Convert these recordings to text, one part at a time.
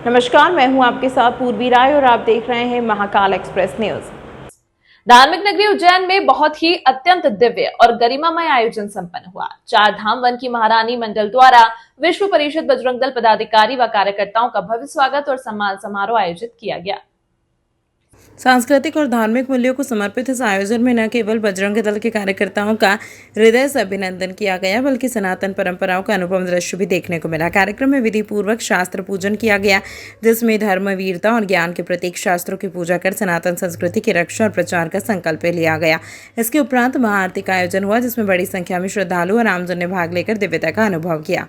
नमस्कार, मैं हूं आपके साथ पूर्वी राय और आप देख रहे हैं महाकाल एक्सप्रेस न्यूज। धार्मिक नगरी उज्जैन में बहुत ही अत्यंत दिव्य और गरिमामय आयोजन संपन्न हुआ। चार धाम वन की महारानी मंडल द्वारा विश्व परिषद बजरंग दल पदाधिकारी व कार्यकर्ताओं का भव्य स्वागत और सम्मान समारोह आयोजित किया गया। सांस्कृतिक और धार्मिक मूल्यों को समर्पित इस आयोजन में न केवल बजरंग दल के कार्यकर्ताओं का हृदय से अभिनंदन किया गया, बल्कि सनातन परंपराओं का अनुपम दृश्य भी देखने को मिला। कार्यक्रम में विधि पूर्वक शास्त्र पूजन किया गया, जिसमें धर्म, वीरता और ज्ञान के प्रतीक शास्त्रों की पूजा कर सनातन संस्कृति की रक्षा और प्रचार का संकल्प लिया गया। इसके उपरांत महाआरती का आयोजन हुआ, जिसमें बड़ी संख्या में श्रद्धालु और आमजन ने भाग लेकर दिव्यता का अनुभव किया।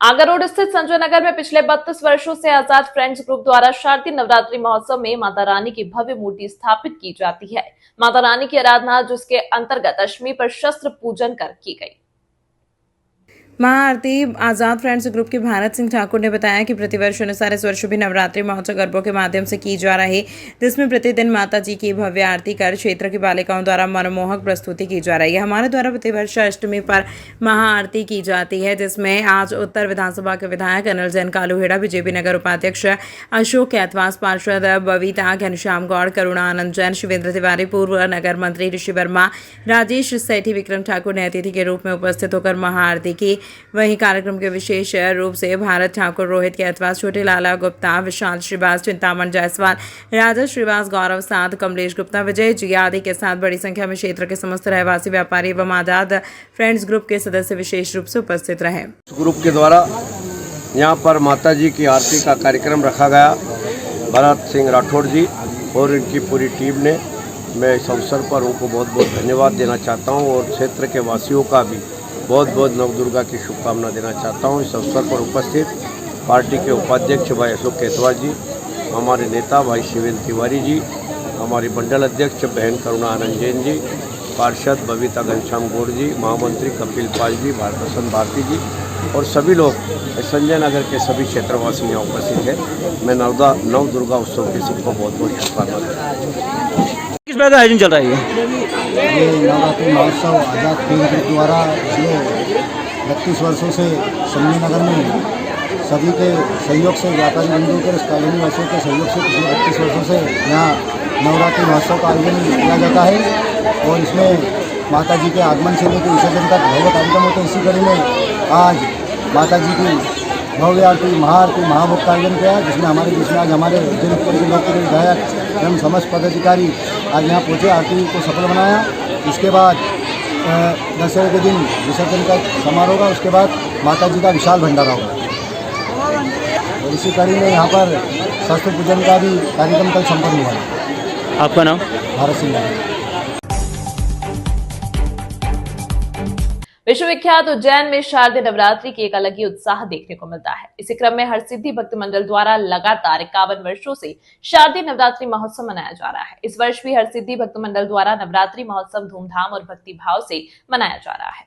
आगरा रोड स्थित संजय नगर में पिछले 32 वर्षों से आजाद फ्रेंड्स ग्रुप द्वारा शारदीय नवरात्रि महोत्सव में माता रानी की भव्य मूर्ति स्थापित की जाती है। माता रानी की आराधना, जिसके अंतर्गत अष्टमी पर शस्त्र पूजन कर की गई। महाआरती आजाद फ्रेंड्स ग्रुप के भारत सिंह ठाकुर ने बताया कि प्रतिवर्ष अनुसार इस वर्ष भी नवरात्रि महोत्सव गरबों के माध्यम से की जा रही, जिसमें प्रतिदिन माता जी की भव्य आरती कर क्षेत्र की बालिकाओं द्वारा मनमोहक प्रस्तुति की जा रही है। हमारे द्वारा प्रतिवर्ष अष्टमी पर महाआरती की जाती है, जिसमें आज उत्तर विधानसभा के विधायक अनिल जैन कालूहेड़ा, बीजेपी नगर उपाध्यक्ष अशोक कैथवास, पार्षद बबीता, घनश्याम गौड़, करुणा आनंद जैन, शिवेंद्र तिवारी, पूर्व नगर मंत्री ऋषि वर्मा, राजेश सेठी, विक्रम ठाकुर ने अतिथि के रूप में उपस्थित होकर महाआरती की। वहीं कार्यक्रम के विशेष रूप से भारत ठाकुर, रोहित कैथवास, छोटे लाला गुप्ता, विशाल श्रीवास, चिंतामण जायसवाल, राजा श्रीवास, गौरव साध, कमलेश गुप्ता, विजय जी आदि के साथ बड़ी संख्या में क्षेत्र के समस्त रहवासी, व्यापारी एवं आजाद फ्रेंड्स ग्रुप के सदस्य विशेष रूप से उपस्थित रहे। ग्रुप के द्वारा यहाँ पर माता जी की आरती का कार्यक्रम रखा गया। भरत सिंह राठौड़ जी और इनकी पूरी टीम ने, मैं इस अवसर पर उनको बहुत बहुत धन्यवाद देना चाहता हूँ और क्षेत्र के वासियों का भी बहुत बहुत नवदुर्गा की शुभकामना देना चाहता हूँ। इस अवसर पर उपस्थित पार्टी के उपाध्यक्ष भाई अशोक कैथवास जी, हमारे नेता भाई शिवेंद्र तिवारी जी, हमारी मंडल अध्यक्ष बहन करुणा आनंद जैन जी, पार्षद बबीता घनश्याम गौड़ जी, महामंत्री कपिल पाल जी, भारत भारती जी और सभी लोग संजय नगर के सभी क्षेत्रवासी यहाँ उपस्थित हैं। मैं नवदुर्गा उत्सव के सबको बहुत बहुत शुभकामना देता हूँ। किस प्रकार का आयोजन चल रहा है? ये नवरात्रि महोत्सव आज़ाद फ्रेंड्स ग्रुप द्वारा पिछले 32 वर्षों से संजय नगर में सभी के सहयोग से, व्यापारी बंधुओं के, कॉलोनी वासियों के सहयोग से पिछले 32 वर्षों से यहाँ नवरात्रि महोत्सव का आयोजन किया जाता है और इसमें माता जी के आगमन से लेकर विसर्जन तक भव्य कार्यक्रम होते हैं। इसी कड़ी में आज माता जी की भव्य आरती, महाआरती, महाभोग का आयोजन किया, जिसमें हमारे बीच में आज हमारे उज्जैन उत्तर के लोकप्रिय विधायक एवं समस्त पदाधिकारी आज यहाँ पहुँचे, आरती को सफल बनाया। इसके बाद दशहरे के दिन विसर्जन का समारोह होगा, उसके बाद माता जी का विशाल भंडारा होगा और इसी कड़ी में यहाँ पर शस्त्र पूजन का भी कार्यक्रम कल संपन्न हुआ है। आपका नाम? भारत सिंह। विश्वविख्यात उज्जैन में शारदीय नवरात्रि की एक अलग ही उत्साह देखने को मिलता है। इसी क्रम में हरसिद्धि भक्त मंडल द्वारा लगातार 51 वर्षों से शारदीय नवरात्रि महोत्सव मनाया जा रहा है। इस वर्ष भी हरसिद्धि भक्त मंडल द्वारा नवरात्रि महोत्सव धूमधाम और भक्ति भाव से मनाया जा रहा है,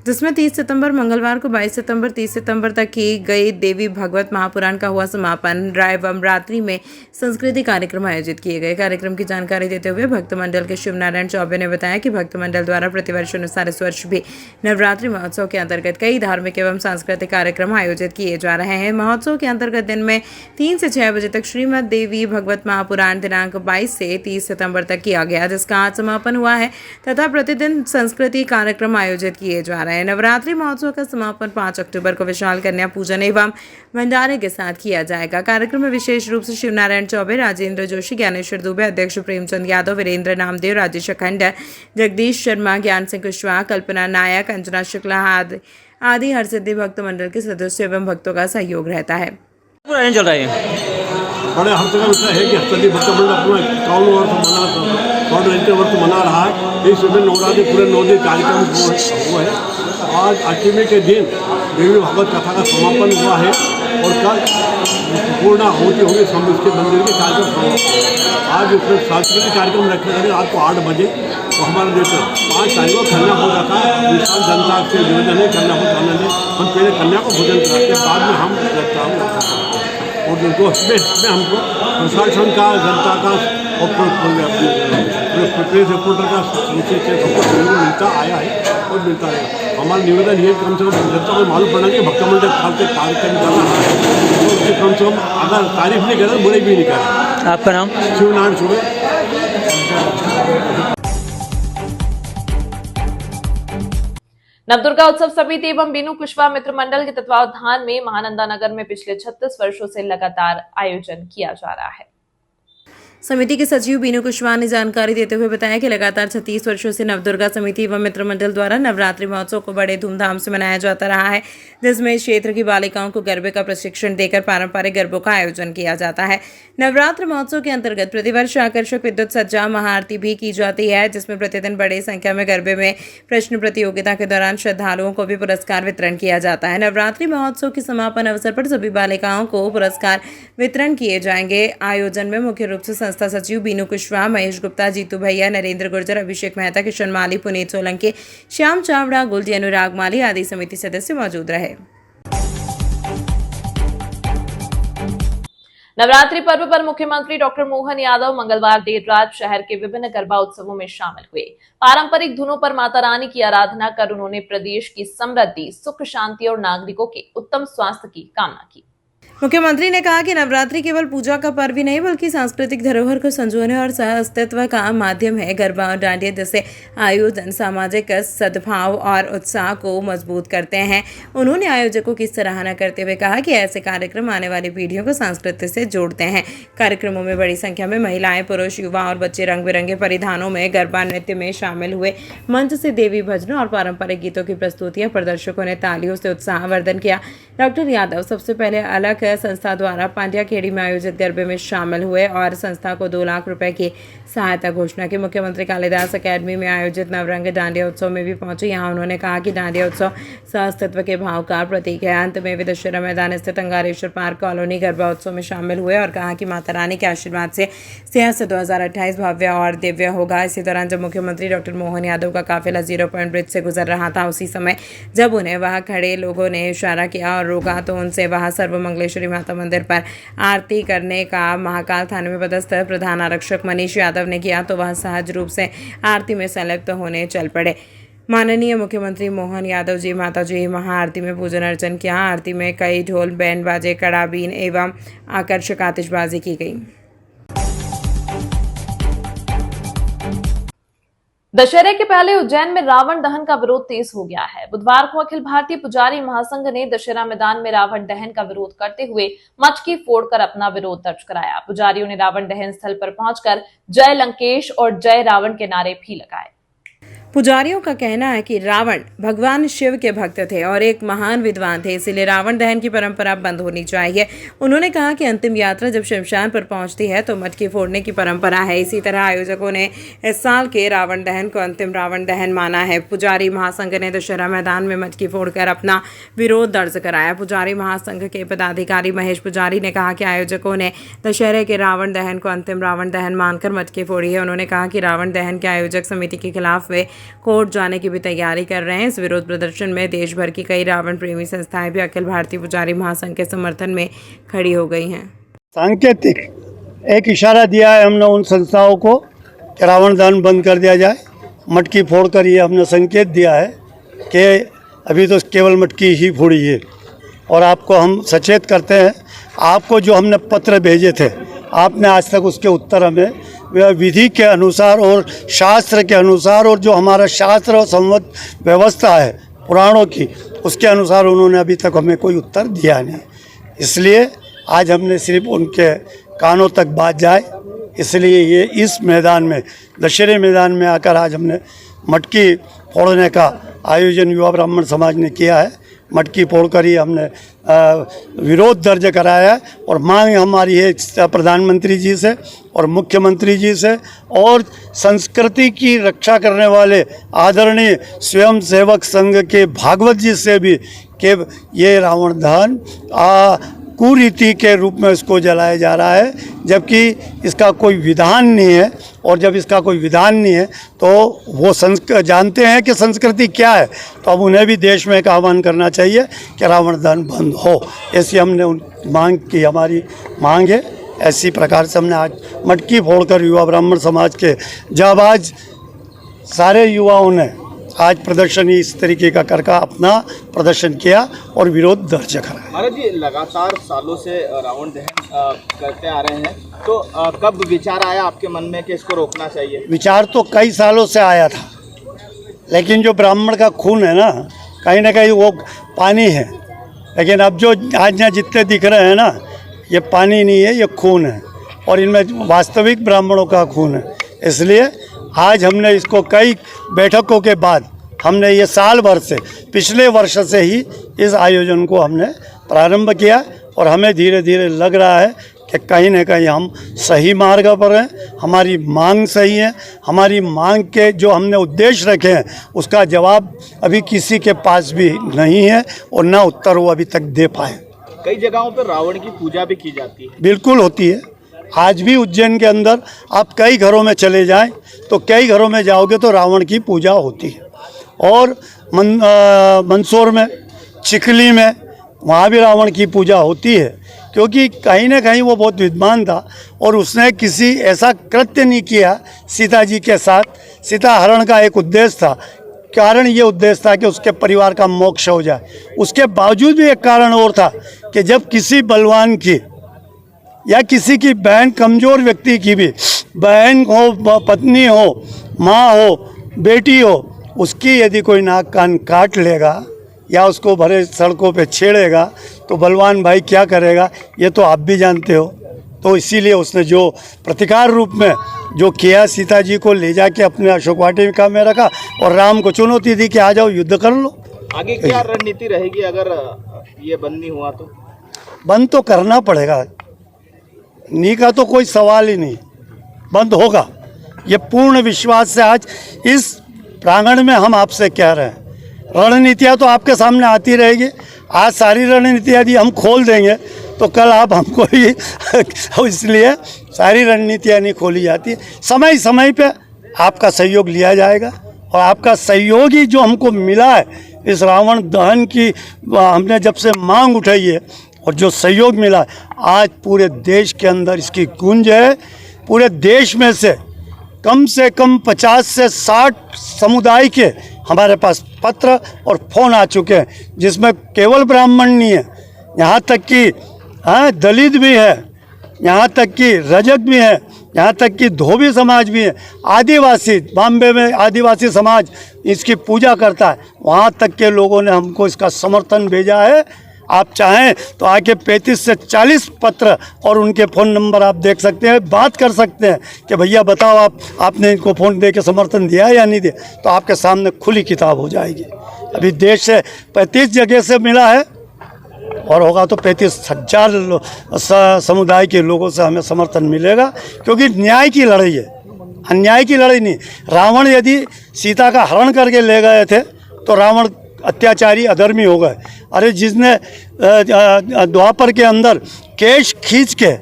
जिसमें 30 सितंबर मंगलवार को 22 सितंबर 30 सितंबर तक की गई देवी भागवत महापुराण का हुआ समापन। रात्रि में सांस्कृतिक कार्यक्रम आयोजित किए गए। कार्यक्रम की जानकारी देते हुए भक्त मंडल के शिवनारायण चौबे ने बताया कि भक्त मंडल द्वारा प्रतिवर्ष अनुसार इस वर्ष भी नवरात्रि महोत्सव के अंतर्गत कई धार्मिक एवं सांस्कृतिक कार्यक्रम आयोजित किए जा रहे हैं। महोत्सव के अंतर्गत दिन में 3 से 6 बजे तक श्रीमद देवी भागवत महापुराण दिनांक 22 से 30 सितंबर तक किया गया, जिसका आज समापन हुआ है तथा प्रतिदिन सांस्कृतिक कार्यक्रम आयोजित किए जा रहे हैं। नवरात्रि महोत्सव का समापन 5 अक्टूबर को विशाल कन्या पूजन एवं भंडारे के साथ किया जाएगा। कार्यक्रम में विशेष रूप से शिवनारायण चौबे, राजेंद्र जोशी, ज्ञानेश्वर दुबे, अध्यक्ष प्रेमचंद यादव, वीरेंद्र नामदेव, राजेश अखंड, जगदीश शर्मा, ज्ञान सिंह कुशवाहा, कल्पना नायक, अंजना शुक्ला आदि हरसिद्धि भक्त मंडल के सदस्यों एवं भक्तों का सहयोग रहता है। आयोजन चल रहा है बड़े हर जगह ऐसा है कि हरसिद्धि भक्त मंडल अपना 51 वर्ष मना रहा है। इस समय नवरात्रि पूरे 9 दिन कार्यक्रम हुआ है। आज अष्टमी के दिन देवी भागवत कथा का समापन हुआ है और कल पूर्ण होती होगी इसके मंदिर के कार्यक्रम समाप्त। आज उसमें सांस्कृतिक कार्यक्रम रखे गए रात को 8 बजे। तो हमारा जो 5 तारीख को कन्या भोज रखा है। विशाल जनता से निवेदन है, कन्या भोज आनंद है। हम पहले कन्या को भोजन कराते हैं, बाद में हम और उनको इसमें हमको प्रशासन का, जनता का और प्रेस रिपोर्टर का सबको सहयोग मिलता आया है और मिलता है। हमारा निवेदन ये कम से कम जनता को मालूम पड़ना कि भक्तमंडल खाल के कार्यक्रम कर रहा है, तो उसके कम से कम अगर तारीफ नहीं करें बुराई भी नहीं करें। आपका नाम? शिवनारायण सुबह। नवदुर्गा उत्सव समिति एवं बीनू कुशवाहा मित्र मंडल के तत्वावधान में महानंदा नगर में पिछले 36 वर्षों से लगातार आयोजन किया जा रहा है। समिति के सचिव बीनू कुशवाहा ने जानकारी देते हुए बताया कि लगातार 36 वर्षों से नवदुर्गा समिति एवं मित्र मंडल द्वारा नवरात्रि महोत्सव को बड़े धूमधाम से मनाया जाता रहा है, जिसमें इस क्षेत्र की बालिकाओं को गरबे का प्रशिक्षण देकर पारंपरिक गरबों का आयोजन किया जाता है। नवरात्र महोत्सव के अंतर्गत प्रतिवर्ष आकर्षक विद्युत सज्जा महाआरती भी की जाती है, जिसमें प्रतिदिन बड़ी संख्या में गरबे में प्रश्न प्रतियोगिता के दौरान श्रद्धालुओं को भी पुरस्कार वितरण किया जाता है। नवरात्रि महोत्सव के समापन अवसर पर सभी बालिकाओं को पुरस्कार वितरण किए जाएंगे। आयोजन में मुख्य रूप से संस्था सचिव बीनू कुशवाहा, महेश गुप्ता, जीतू भैया, नरेंद्र गुर्जर, अभिषेक मेहता, किशन माली, पुनीत सोलंकी, श्याम चावड़ा, गुलजी, अनुराग माली आदि समिति सदस्य मौजूद रहे। नवरात्रि पर्व पर मुख्यमंत्री डॉक्टर मोहन यादव मंगलवार देर रात शहर के विभिन्न गरबा उत्सवों में शामिल हुए। पारंपरिक धुनों पर माता रानी की आराधना कर उन्होंने प्रदेश की समृद्धि, सुख, शांति और नागरिकों के उत्तम स्वास्थ्य की कामना की। मुख्यमंत्री ने कहा कि नवरात्रि केवल पूजा का पर्व ही नहीं बल्कि सांस्कृतिक धरोहर को संजोने और सह अस्तित्व का माध्यम है। गरबा और डांडिया जैसे आयोजन सामाजिक सद्भाव और उत्साह को मजबूत करते हैं। उन्होंने आयोजकों की सराहना करते हुए कहा कि ऐसे कार्यक्रम आने वाली पीढ़ियों को संस्कृति से जोड़ते हैं। कार्यक्रमों में बड़ी संख्या में महिलाएं, पुरुष, युवा और बच्चे रंग बिरंगे परिधानों में गरबा नृत्य में शामिल हुए। मंच से देवी भजनों और पारंपरिक गीतों की प्रस्तुतियां प्रदर्शकों ने तालियों से उत्साहवर्धन किया। डॉक्टर यादव सबसे पहले अलग संस्था द्वारा पांड्या खेड़ी में आयोजित गरबे में शामिल हुए और संस्था को 2 लाख रुपए की सहायता घोषणा की। मुख्यमंत्री कालिदास अकेडमी में आयोजित नवरंग डांडिया उत्सव में भी पहुंचे। यहां उन्होंने कहा कि डांडिया उत्सव सहअस्तित्व के भाव का प्रतीक है। अंत में वे दशहरा मैदान स्थित अंगारेश्वर पार्क कॉलोनी गरबा उत्सव में शामिल हुए और कहा कि माता रानी के आशीर्वाद से सियासत 2028 भव्य और दिव्य होगा। इसी दौरान जब मुख्यमंत्री डॉक्टर मोहन यादव का काफिला 0 पॉइंट ब्रिज से गुजर रहा था, उसी समय जब उन्हें वहां खड़े लोगों ने इशारा किया और रोका तो उनसे वहां सर्वमंगलेश्वरी माता मंदिर पर आरती करने का महाकाल थाने में पदस्थ प्रधान आरक्षक मनीष यादव ने किया तो वह सहज रूप से आरती में संलिप्त होने चल पड़े। माननीय मुख्यमंत्री मोहन यादव जी माता जी महाआरती में पूजन अर्चन किया। आरती में कई ढोल, बैंड बाजे, कड़ा, बीन एवं आकर्षक आतिशबाजी की गई। दशहरे के पहले उज्जैन में रावण दहन का विरोध तेज हो गया है। बुधवार को अखिल भारतीय पुजारी महासंघ ने दशहरा मैदान में रावण दहन का विरोध करते हुए मटकी फोड़कर अपना विरोध दर्ज कराया। पुजारियों ने रावण दहन स्थल पर पहुंचकर जय लंकेश और जय रावण के नारे भी लगाए। पुजारियों का कहना है कि रावण भगवान शिव के भक्त थे और एक महान विद्वान थे, इसलिए रावण दहन की परंपरा बंद होनी चाहिए। उन्होंने कहा कि अंतिम यात्रा जब शमशान पर पहुंचती है तो मटकी फोड़ने की परंपरा है। इसी तरह आयोजकों ने इस साल के रावण दहन को अंतिम रावण दहन माना है। पुजारी महासंघ ने दशहरा मैदान में मटकी फोड़कर अपना विरोध दर्ज कराया। पुजारी महासंघ के पदाधिकारी महेश पुजारी ने कहा कि आयोजकों ने दशहरे के रावण दहन को अंतिम रावण दहन मानकर मटकी फोड़ी है। उन्होंने कहा कि रावण दहन के आयोजक समिति के खिलाफ वे कोर्ट जाने की भी तैयारी कर रहे हैं। इस विरोध प्रदर्शन में देश भर की कई रावण प्रेमी संस्थाएं भी अखिल भारतीय पुजारी महासंघ के समर्थन में खड़ी हो गई हैं। सांकेतिक एक इशारा दिया है हमने उन संस्थाओं को कि रावण दहन बंद कर दिया जाए। मटकी फोड़कर ये हमने संकेत दिया है कि अभी तो केवल मटकी ही फोड़ी है और आपको हम सचेत करते हैं। आपको जो हमने पत्र भेजे थे आपने आज तक उसके उत्तर हमें विधि के अनुसार और शास्त्र के अनुसार और जो हमारा शास्त्र और संवत व्यवस्था है पुराणों की उसके अनुसार उन्होंने अभी तक हमें कोई उत्तर दिया नहीं। इसलिए आज हमने सिर्फ उनके कानों तक बात जाए, इसलिए ये इस मैदान में दशहरे मैदान में आकर आज हमने मटकी फोड़ने का आयोजन युवा ब्राह्मण समाज ने किया है। मटकी फोड़कर ही हमने विरोध दर्ज कराया है और मांग हमारी है प्रधानमंत्री जी से और मुख्यमंत्री जी से और संस्कृति की रक्षा करने वाले आदरणीय स्वयं सेवक संघ के भागवत जी से भी कि ये रावण दहन कुरीति के रूप में इसको जलाया जा रहा है, जबकि इसका कोई विधान नहीं है। और जब इसका कोई विधान नहीं है तो वो जानते हैं कि संस्कृति क्या है, तो अब उन्हें भी देश में एक आह्वान करना चाहिए कि रावण दहन बंद हो। ऐसी हमने मांग की, हमारी मांग है। ऐसी प्रकार से हमने आज मटकी फोड़कर युवा ब्राह्मण समाज के जाबाज सारे युवाओं ने आज प्रदर्शनी इस तरीके का करके अपना प्रदर्शन किया और विरोध दर्ज कराया। महाराज जी, लगातार सालों से रावण दहन करते आ रहे हैं, तो कब विचार आया आपके मन में कि इसको रोकना चाहिए? विचार तो कई सालों से आया था, लेकिन जो ब्राह्मण का खून है ना कहीं वो पानी है। लेकिन अब जो आज यहाँ जितने दिख रहे हैं ना, ये पानी नहीं है, ये खून है, और इनमें वास्तविक ब्राह्मणों का खून है। इसलिए आज हमने इसको कई बैठकों के बाद हमने ये साल भर से, पिछले वर्ष से ही इस आयोजन को हमने प्रारंभ किया, और हमें धीरे धीरे लग रहा है कि कहीं न कहीं हम सही मार्ग पर हैं। हमारी मांग सही है, हमारी मांग के जो हमने उद्देश्य रखे हैं उसका जवाब अभी किसी के पास भी नहीं है, और ना उत्तर वो अभी तक दे पाए। कई जगहों पर रावण की पूजा भी की जाती है। बिल्कुल होती है। आज भी उज्जैन के अंदर आप कई घरों में चले जाएं तो कई घरों में जाओगे तो रावण की पूजा होती है। और मंदसौर में, चिखली में, वहाँ भी रावण की पूजा होती है, क्योंकि कहीं ना कहीं वो बहुत विद्वान था और उसने किसी ऐसा कृत्य नहीं किया सीता जी के साथ। सीता हरण का एक उद्देश्य था, कारण ये उद्देश्य था कि उसके परिवार का मोक्ष हो जाए। उसके बावजूद भी एक कारण और था कि जब किसी बलवान की या किसी की बहन, कमज़ोर व्यक्ति की भी बहन हो, पत्नी हो, माँ हो, बेटी हो, उसकी यदि कोई नाक कान काट लेगा या उसको भरे सड़कों पे छेड़ेगा तो बलवान भाई क्या करेगा, ये तो आप भी जानते हो। तो इसीलिए उसने जो प्रतिकार रूप में जो किया, सीता जी को ले जाके अपने अशोक वाटिका में रखा और राम को चुनौती दी कि आ जाओ युद्ध कर लो। आगे क्या रणनीति रहेगी अगर ये बंद नहीं हुआ तो? बंद तो करना पड़ेगा, नहीं का तो कोई सवाल ही नहीं, बंद होगा। ये पूर्ण विश्वास से आज इस प्रांगण में हम आपसे कह रहे हैं। रणनीतियाँ तो आपके सामने आती रहेगी। आज सारी रणनीतियाँ यदि हम खोल देंगे तो कल आप हमको ही इसलिए सारी रणनीतियाँ नहीं खोली जाती। समय समय पे आपका सहयोग लिया जाएगा, और आपका सहयोग ही जो हमको मिला है इस रावण दहन की, हमने जब से मांग उठाई है और जो सहयोग मिला, आज पूरे देश के अंदर इसकी गूंज है। पूरे देश में से कम 50 से 60 समुदाय के हमारे पास पत्र और फ़ोन आ चुके हैं, जिसमें केवल ब्राह्मण नहीं है, यहाँ तक कि दलित भी है, यहाँ तक कि रजक भी है, यहाँ तक कि धोबी समाज भी है, आदिवासी, बॉम्बे में आदिवासी समाज इसकी पूजा करता है, वहाँ तक के लोगों ने हमको इसका समर्थन भेजा है। आप चाहें तो आके 35 से 40 पत्र और उनके फ़ोन नंबर आप देख सकते हैं, बात कर सकते हैं कि भैया बताओ आपने इनको फ़ोन दे के समर्थन दिया या नहीं दिया, तो आपके सामने खुली किताब हो जाएगी। अभी देश से 35 जगह से मिला है और होगा तो 35,000 समुदाय के लोगों से हमें समर्थन मिलेगा, क्योंकि न्याय की लड़ाई है, अन्याय की लड़ाई नहीं। रावण यदि सीता का हरण करके ले गए थे तो रावण अत्याचारी, अधर्मी हो गए। अरे जिसने द्वापर के अंदर केश खींच के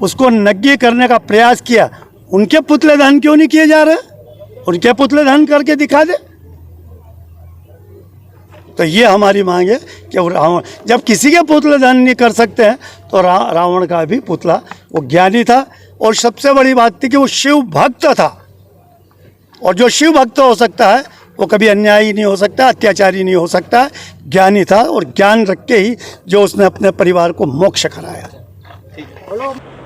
उसको नग्गी करने का प्रयास किया, उनके पुतले दहन क्यों नहीं किए जा रहे? उनके पुतले दहन करके दिखा दे। तो ये हमारी मांग है कि रावण जब किसी के पुतले दहन नहीं कर सकते हैं तो रावण का भी पुतला, वो ज्ञानी था, और सबसे बड़ी बात थी कि वो शिव भक्त था, और जो शिव भक्त हो सकता है वो कभी अन्यायी नहीं हो सकता, अत्याचारी नहीं हो सकता। ज्ञानी था और ज्ञान रख के ही जो उसने अपने परिवार को मोक्ष कराया।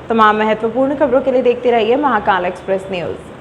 तमाम महत्वपूर्ण खबरों के लिए देखते रहिए महाकाल एक्सप्रेस न्यूज़।